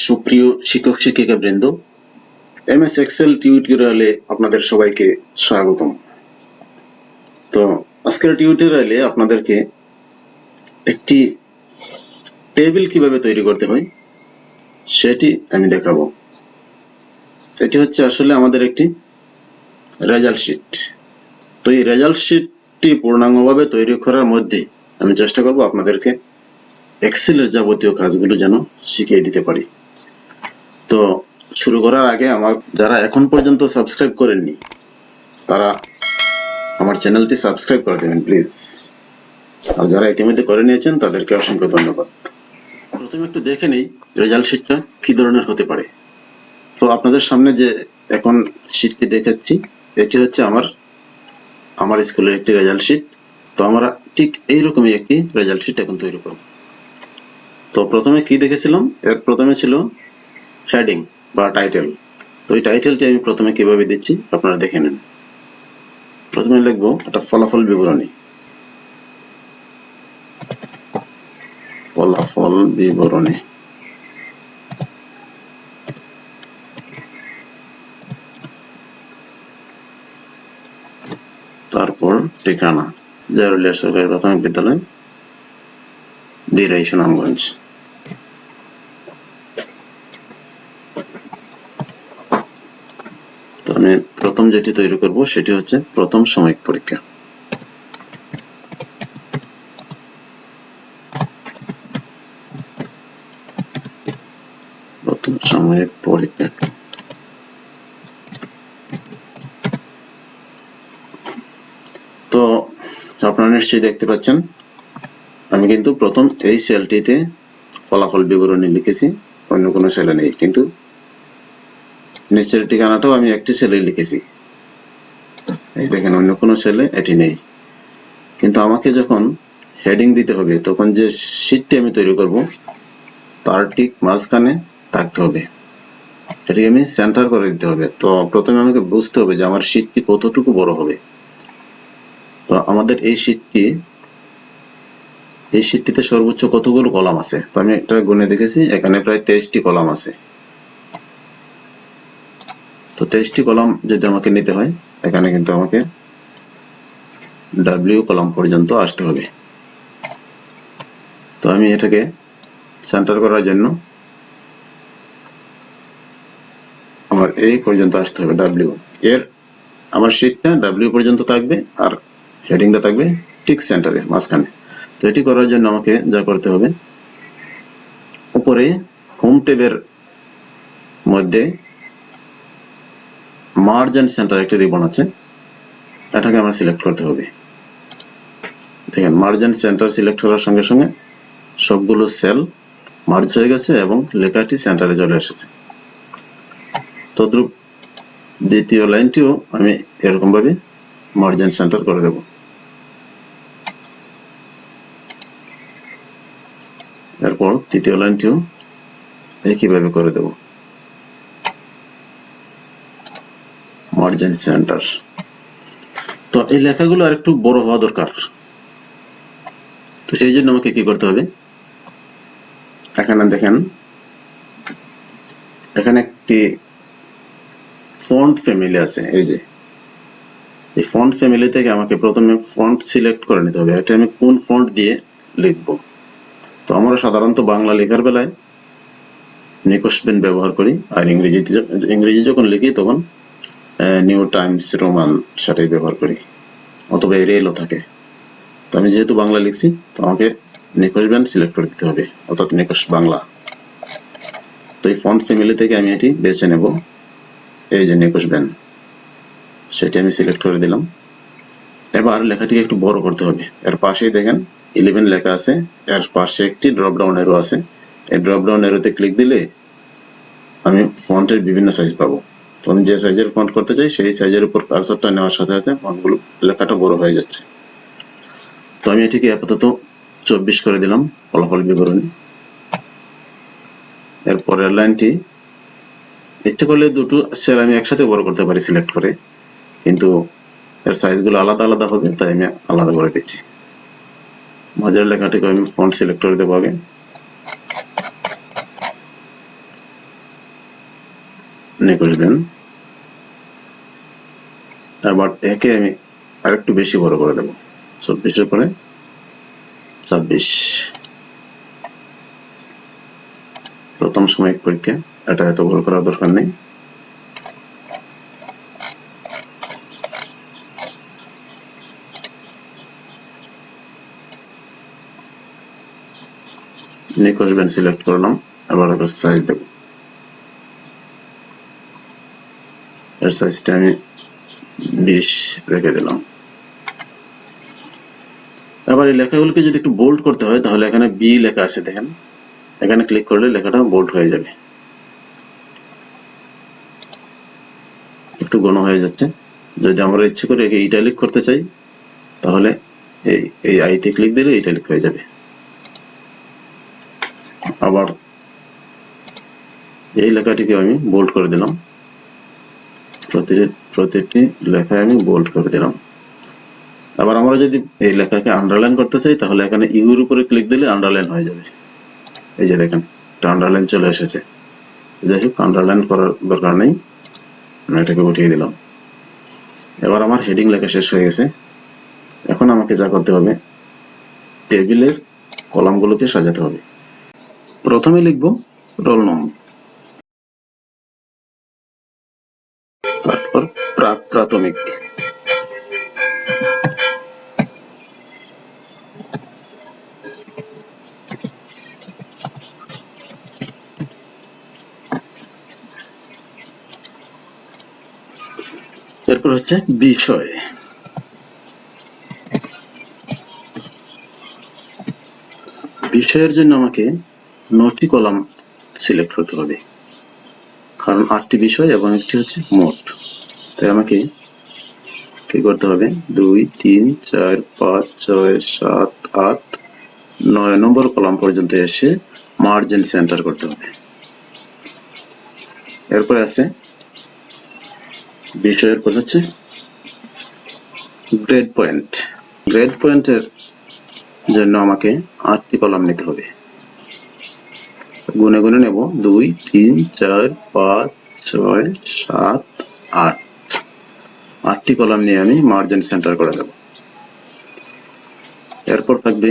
সুপ্রিয় শিক্ষক শিক্ষিকা বৃন্দ, এমএস এক্সেল টিউটোরিয়ালে আপনাদের সবাইকে স্বাগতম। তো আজকের টিউটোরিয়ালে আপনাদেরকে একটি টেবিল কিভাবে তৈরি করতে হয় সেটি আমি দেখাবো। এটি হচ্ছে আসলে আমাদের একটি রেজাল্ট শিট। তো এই রেজাল্ট শিটটি পূর্ণাঙ্গভাবে তৈরি করার মধ্যে আমি চেষ্টা করব আপনাদেরকে এক্সেলের যাবতীয় কাজগুলো যেন শিখিয়ে দিতে পারি। তো শুরু করার আগে আমার যারা এখন পর্যন্ত সাবস্ক্রাইব করেননি তারা আমার চ্যানেলটি সাবস্ক্রাইব করে দেবেন প্লিজ, আর যারা ইতিমধ্যে করে নিয়েছেন তাদেরকে অসংখ্য ধন্যবাদ। প্রথমে একটু দেখে নেই রেজাল্ট শিটটা কি ধরনের হতে পারে। তো আপনাদের সামনে যে এখন শিটটি দেখাচ্ছি এটি হচ্ছে আমার স্কুলের একটি রেজাল্ট শিট। তো আমরা ঠিক এইরকমই একটি রেজাল্ট শিট এখন তৈরি করব। তো প্রথমে কি দেখেছিলাম, এর প্রথমে ছিল হেডিং বা টাইটেল। তো এই টাইটেলটি আমি প্রথমে কিভাবে দিচ্ছি আপনারা দেখে নেন। প্রথমে লিখবো একটা ফলাফল বিবরণী। ফলাফল বিবরণী, তারপর ঠিকানা জয়রুলিয়া সরকারি প্রাথমিক বিদ্যালয়, দিরাই সুনামগঞ্জ। তো আমি প্রথম যেটি তৈরি করব সেটি হচ্ছে প্রথম সাময়িক পরীক্ষা। প্রথম সাময়িক পরীক্ষা। তো আপনারা নিশ্চয়ই দেখতে পাচ্ছেন আমি কিন্তু প্রথম এই সেলটিতে ফলাফল বিবরণী লিখেছি, অন্য কোনো সেলে নেই। কিন্তু নিচের ঠিকানাটাও আমি একটি সেলে লিখেছি, এই দেখেন অন্য কোনো সেলে এটি নেই। কিন্তু আমাকে যখন হেডিং দিতে হবে তখন যে শীটটি আমি তৈরি করব তার ঠিক মাঝখানে থাকতে হবে, এটাকে আমি সেন্টার করে দিতে হবে। তো প্রথমে আমাকে বুঝতে হবে যে আমার শীটটি কতটুকু বড় হবে। তো আমাদের এই শীটটিতে সর্বোচ্চ কতগুলো কলাম আছে, তো আমি একটা গুণে দেখেছি এখানে প্রায় 23টি কলাম আছে। তো 23টি কলাম যদি আমাকে নিতে হয় এখানে কিন্তু আমাকে ডাব্লিউ কলাম পর্যন্ত আসতে হবে। তো আমি এটাকে সেন্টার করার জন্য আমার এই পর্যন্ত আসতে হবে ডাব্লিউ এর, আমার শীটটা ডাব্লিউ পর্যন্ত থাকবে আর হেডিংটা থাকবে ঠিক সেন্টারে মাঝখানে। তো এটি করার জন্য আমাকে যা করতে হবে, উপরে হোম ট্যাবের মধ্যে মার্জ এন্ড সেন্টার একটি রিবন আছে, এটাকে আমার সিলেক্ট করতে হবে। দেখেন মার্জ এন্ড সেন্টার সিলেক্ট করার সঙ্গে সঙ্গে সবগুলো সেল মার্জ হয়ে গেছে এবং লেখাটি সেন্টারে চলে এসেছে। তদ্রূপ দ্বিতীয় লাইনটিও আমি এরকম ভাবে মার্জ এন্ড সেন্টার করে দেব। এরপর তৃতীয় লাইনটিও একইভাবে করে দেব, মার্জ এন্ড সেন্টার। তো এই লেখাগুলো আর একটু বড় হওয়া দরকার। তো সেই জন্য আমাকে কি করতে হবে, এখানে দেখেন এখানে একটি ফন্ট ফ্যামিলি আছে। এই যে এই ফন্ট ফ্যামিলি থেকে আমাকে প্রথমে ফন্ট সিলেক্ট করে নিতে হবে, এটা আমি কোন ফন্ট দিয়ে লিখব। তো আমরা সাধারণত বাংলা লেখার বেলায় নিকোশ পেন ব্যবহার করি, আর ইংরেজি যখন লিখি তখন নিউ টাইমস রোমান সেটাই ব্যবহার করি, অথবা এরিয়ালও থাকে। তো আমি যেহেতু বাংলা লিখছি তো আমাকে নিকোশ পেন সিলেক্ট করে দিতে হবে, অর্থাৎ নিকোশ বাংলা। তো এই ফন্ট ফ্যামিলি থেকে আমি এটি বেছে নেব, এই যে নিকোশ পেন, সেটি আমি সিলেক্ট করে দিলাম। এবার লেখাটিকে একটু বড় করতে হবে। এর পাশেই দেখেন 11 লেখা আছে, এর পাশে একটি ড্রপ ডাউন এরো আছে। এই ড্রপ ডাউন এরোতে ক্লিক দিলে আমি ফন্টের বিভিন্ন সাইজ পাবো। তো আমি যে সাইজের ফন্ট করতে চাই সেই সাইজের উপর কার্সরটা নেওয়ার সাথে সাথে ফন্টগুলো লেখাটা বড় হয়ে যাচ্ছে। তো আমি এটিকে আপাতত 24 করে দিলাম, ফলাফল বিবরণী। এর পরের লাইনটি ইচ্ছে করলে দুটো সেল আমি একসাথে বড় করতে পারি সিলেক্ট করে, কিন্তু এর সাইজগুলো আলাদা আলাদা হবে তাই আমি আলাদা করে দিচ্ছি। মাঝের লেখাটিকে আমি ফন্ট সিলেক্ট করে দেবো আগে। নিয়ে বসবেন। এবার একে আমি আরেকটু বেশি বড় করে দেব, 24-এর পরে 26। প্রথম সাময়িক পরীক্ষা, এটা এত বড় করার দরকার নেই। নিকোশ ব্যান্ড সিলেক্ট করলাম, এবার এবার সাইজ দেব। এর সাইজটা আমি 20 রেখে দিলাম। এবার এই লেখাগুলোকে যদি একটু বোল্ড করতে হয় তাহলে এখানে বি লেখা আছে, দেখেন এখানে ক্লিক করলে লেখাটা বোল্ড হয়ে যাবে। একটু ঘন হয়ে যাচ্ছে। যদি আমরা ইচ্ছে করে একে ইটালিক করতে চাই তাহলে এই আইতে ক্লিক দিলে ইটালিক হয়ে যাবে। আবার এই লেখাটিকে আমি বোল্ড করে দিলাম, প্রতিটি লেখায় আমি বোল্ড করে দিলাম। আবার আমরা যদি এই লেখাকে আন্ডারলাইন করতে চাই তাহলে এখানে ইউর উপরে ক্লিক দিলে আন্ডারলাইন হয়ে যাবে। এই যে দেখেন এটা আন্ডারলাইন চলে এসেছে। যাই হোক, আন্ডারলাইন করার দরকার নেই, আমি এটাকে উঠিয়ে দিলাম। এবার আমার হেডিং লেখা শেষ হয়ে গেছে। এখন আমাকে যা করতে হবে, টেবিলের কলামগুলোকে সাজাতে হবে। প্রথমে লিখব রোল নং, তারপর প্রাথমিক, এরপর হচ্ছে বিষয়, বিষয়ের জন্য আমাকে 9টি কলাম সিলেক্ট করতে হবে, কারণ 8টি বিষয় এবং একটি হচ্ছে মোট। তাই আমাকে কি করতে হবে, 2 3 4 5 6 7 8 9 নম্বর কলাম পর্যন্ত এসে মার্জিন সেন্টার করতে হবে। এরপরে আছে বিষয়ের পর হচ্ছে গ্রেড পয়েন্ট। গ্রেড পয়েন্টের জন্য আমাকে 8টি কলাম নিতে হবে, গুনে গুনে নেব, 2 3 4 5 6 7 8। 8টি কলাম নিয়ে আমি মার্জিন সেন্টার করে দেব। এরপর থাকবে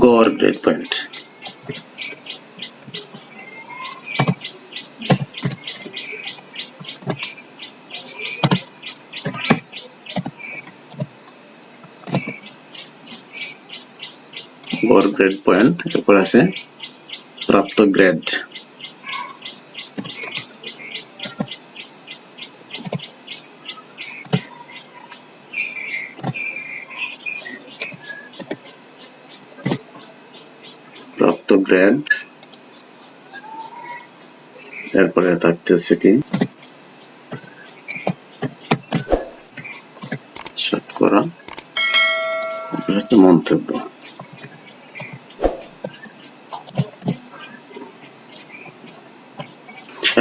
গড় গ্রেড পয়েন্ট। গড় গ্রেড পয়েন্ট, এরপর আছে প্রাপ্ত গ্রেড। প্রাপ্ত গ্রেড, এরপরে থাকতেছে কি শতকরা, হচ্ছে মন্তব্য।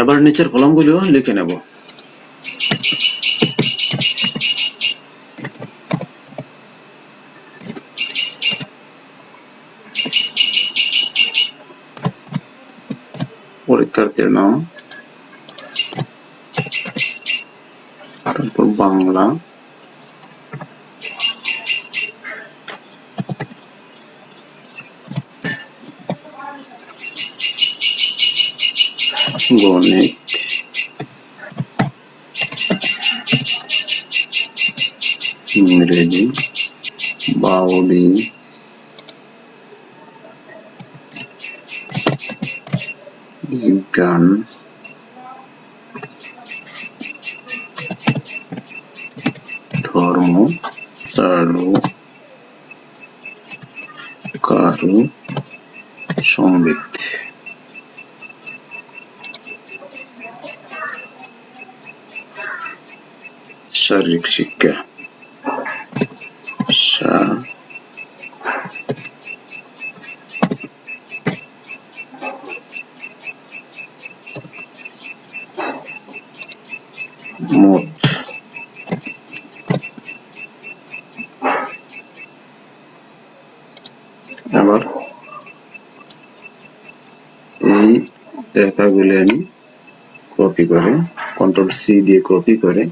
এবার নিচের কলামগুলিও লিখে নেব। পরীক্ষার্থীর নাম, তারপর বাংলা, গণিত, ইংরেজি, বাউলি, বিজ্ঞান, ধর্ম, চারু, কারু, সঙ্গীত। শারীরিক শিক্ষা, মোট। আবার এই রেখাগুলি আমি কপি করে কন্ট্রোল সি দিয়ে কপি করে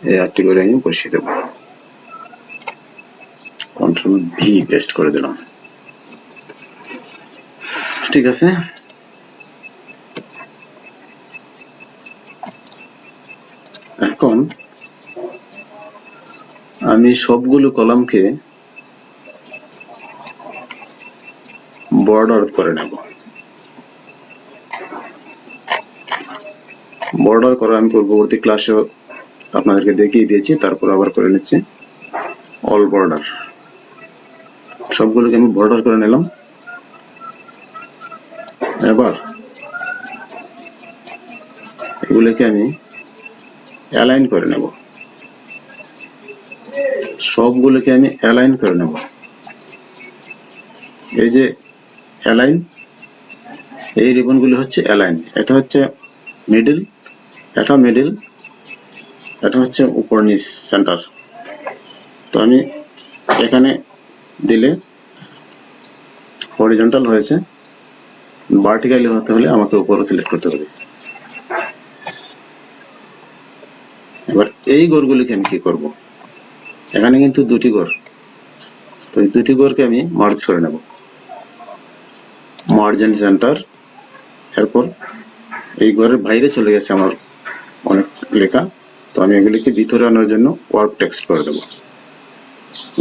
এই আরটি করে আমি বসিয়ে দেব, কন্ট্রোল ভি পেস্ট করে দিলাম। ঠিক আছে, এখন আমি সবগুলো কলামকে বর্ডার করে নেব। বর্ডার করা আমি পূর্ববর্তী ক্লাসে আপনাদেরকে দেখিয়ে দিয়েছি, তারপর আবার করে নিচ্ছি। অল বর্ডার, সবগুলোকে আমি বর্ডার করে নিলাম। এবার এগুলোকে আমি অ্যালাইন করে নেব, সবগুলোকে আমি অ্যালাইন করে নেব। এই যে অ্যালাইন, এই রিবনগুলো হচ্ছে অ্যালাইন, এটা হচ্ছে মিডল, এটা মিডল, এটা হচ্ছে উপর নিচ সেন্টার। তো আমি এখানে দিলে হরিজন্টাল হয়েছে, ভার্টিক্যালি হতে হলে আমাকে উপরে সিলেক্ট করতে হবে। এবার এই ঘরগুলিকে আমি কি করব, এখানে কিন্তু দুটি ঘর, তো এই দুটি ঘরকে আমি মার্জ করে নেব, মার্জিন সেন্টার। এরপর এই ঘরের বাইরে চলে গেছে আমার অনেক লেখা, তো আমি এগুলিকে ভিতরে আনার জন্য ওয়ার্ক টেক্সট করে দেব।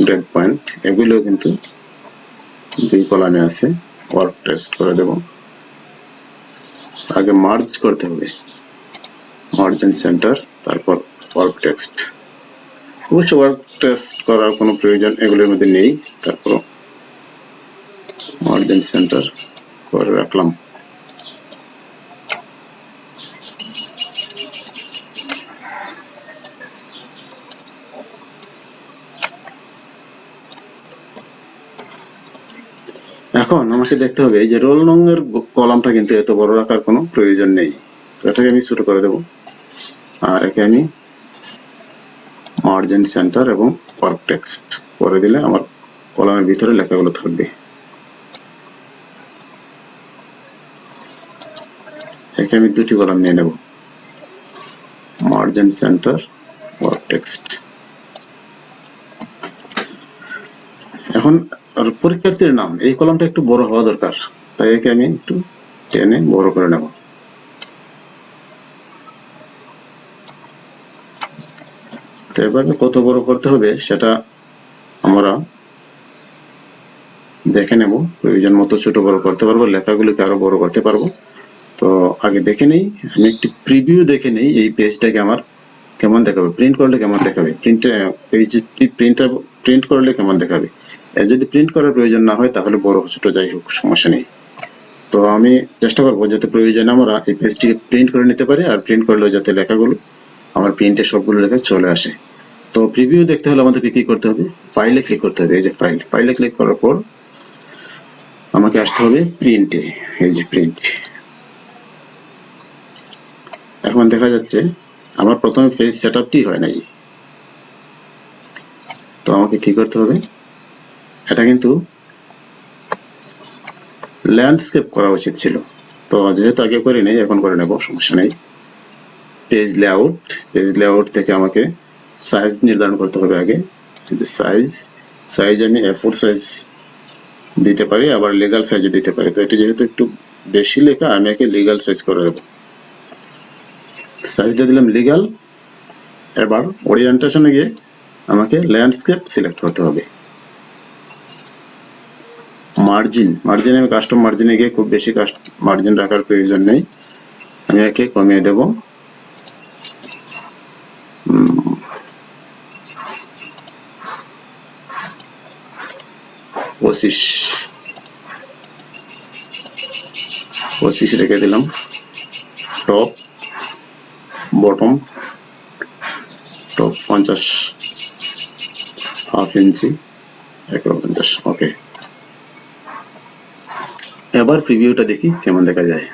গ্রেড পয়েন্ট এগুলো কিন্তু দুই কলামে আছে, ওয়ার্ক টেক্সট করে দেব। আগে মার্জ করতে হবে, মার্জিন সেন্টার, তারপর ওয়ার্ক টেক্সট। অবশ্য ওয়ার্ক টেক্সট করার কোনো প্রয়োজন এগুলোর মধ্যে নেই, তারপর মার্জিন সেন্টার করে রাখলাম। এখন আমাকে দেখতে হবে এই যে রোল নং এর কলামটা কিন্তু এত বড় রাখার কোনো প্রয়োজন নেই, তো এটাকে আমি ছোট করে দেব। আর একে আমি মার্জিন সেন্টার এবং ওয়ার্ক টেক্সট করে দিলে আমার কলামের ভিতরে লেখাগুলো থাকবে। একে আমি দুটি কলাম নিয়ে নেব, মার্জিন সেন্টার, ওয়ার্ক টেক্সট। এখন পরীক্ষার্থীর নাম, এই কলামটা একটু বড় হওয়া দরকার, তাই একে আমি একটু টেনে বড় করে নেব। তো এভাবে কত বড় করতে হবে সেটা আমরা দেখে নেব, প্রয়োজন মতো ছোট বড় করতে পারবো, লেখাগুলোকে আরো বড় করতে পারবো। তো আগে দেখে নেই, আমি একটি প্রিভিউ দেখে নেই এই পেজটাকে আমার কেমন দেখাবে, প্রিন্ট করলে কেমন দেখাবে, প্রিন্ট করলে কেমন দেখাবে। যদি প্রিন্ট করার প্রয়োজন না হয় তাহলে বড় ছোট যাই হোক সমস্যা নেই। তো আমি চেষ্টা করবো যাতে প্রয়োজনে আমরা এই পেজটিকে প্রিন্ট করে নিতে পারি, আর প্রিন্ট করলেও যাতে লেখাগুলো আমার প্রিন্টে সবগুলো লেখা চলে আসে। তো প্রিভিউ দেখতে হলে আমাদেরকে কি করতে হবে, ফাইলে ক্লিক করতে হবে। এই যে ফাইলে ক্লিক করার পর আমাকে আসতে হবে প্রিন্টে, এই যে প্রিন্ট। এখন দেখা যাচ্ছে আমার প্রথমে পেজ সেটআপটি হয় নাই, তো আমাকে কি করতে হবে, এটা কিন্তু ল্যান্ডস্কেপ করা উচিত ছিল, তো যেহেতু আগে করে নেই এখন করে নেব, সমস্যা নেই। পেজ লেআউট, পেজ লেআউট থেকে আমাকে সাইজ নির্ধারণ করতে হবে আগে। যে সাইজ আমি A4 সাইজ দিতে পারি, আবার লিগ্যাল সাইজে দিতে পারি। তো এটা যেহেতু একটু বেশি লেখা, আমি একে লিগ্যাল সাইজ করে দেব। সাইজটা দিলাম লিগ্যাল। এবার ওরিয়েন্টেশনে গিয়ে আমাকে ল্যান্ডস্কেপ সিলেক্ট করতে হবে। মার্জিনে আমি কাস্টম মার্জিনে গিয়ে খুব বেশি মার্জিন রাখার প্রয়োজন নেই, আমি একে কমিয়ে দেব 25 রেখে দিলাম। Top bottom, top 50, half inch 150, ওকে। এবার প্রিভিউটা দেখি কেমন দেখা যায়।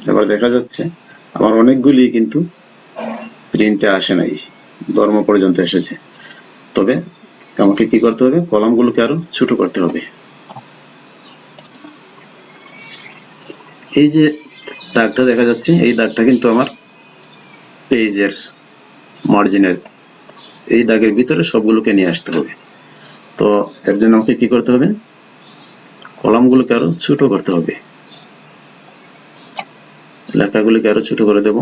এবার দেখা যাচ্ছে আমার অনেকগুলি কিন্তু প্রিন্টে আসে নাই, ধর্ম পর্যন্ত এসেছে। তবে আমাকে কি করতে হবে, কলামগুলোকে আরো ছোট করতে হবে। এই যে দাগটা দেখা যাচ্ছে, এই দাগটা কিন্তু আমার পেজের মার্জিনের, এই দাগের ভিতরে সবগুলোকে নিয়ে আসতে হবে। তো এর জন্য আমাকে কি করতে হবে, কলামগুলোকে আরো ছোট করতে হবে, লেখাগুলোকে আরো ছোট করে দেব।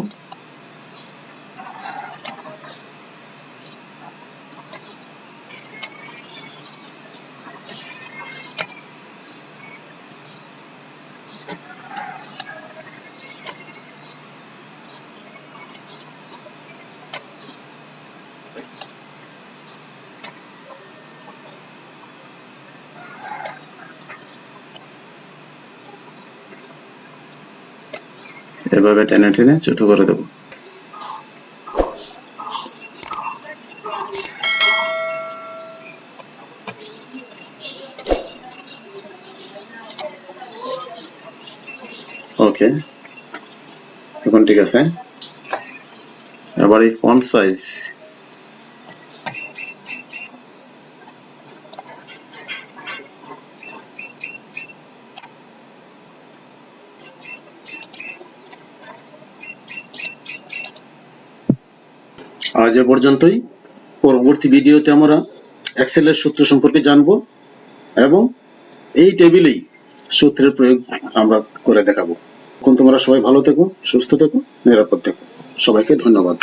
এভাবে টেনে টেনে ছোট করে দেব। ওকে, এখন ঠিক আছে। এবার এই ফন্ট সাইজ, আজ এ পর্যন্তই। পরবর্তী ভিডিওতে আমরা এক্সেলের সূত্র সম্পর্কে জানবো এবং এই টেবিলেই সূত্রের প্রয়োগ আমরা করে দেখাবো। এখন তোমরা সবাই ভালো থেকো, সুস্থ থেকো, নিরাপদ থেকো। সবাইকে ধন্যবাদ।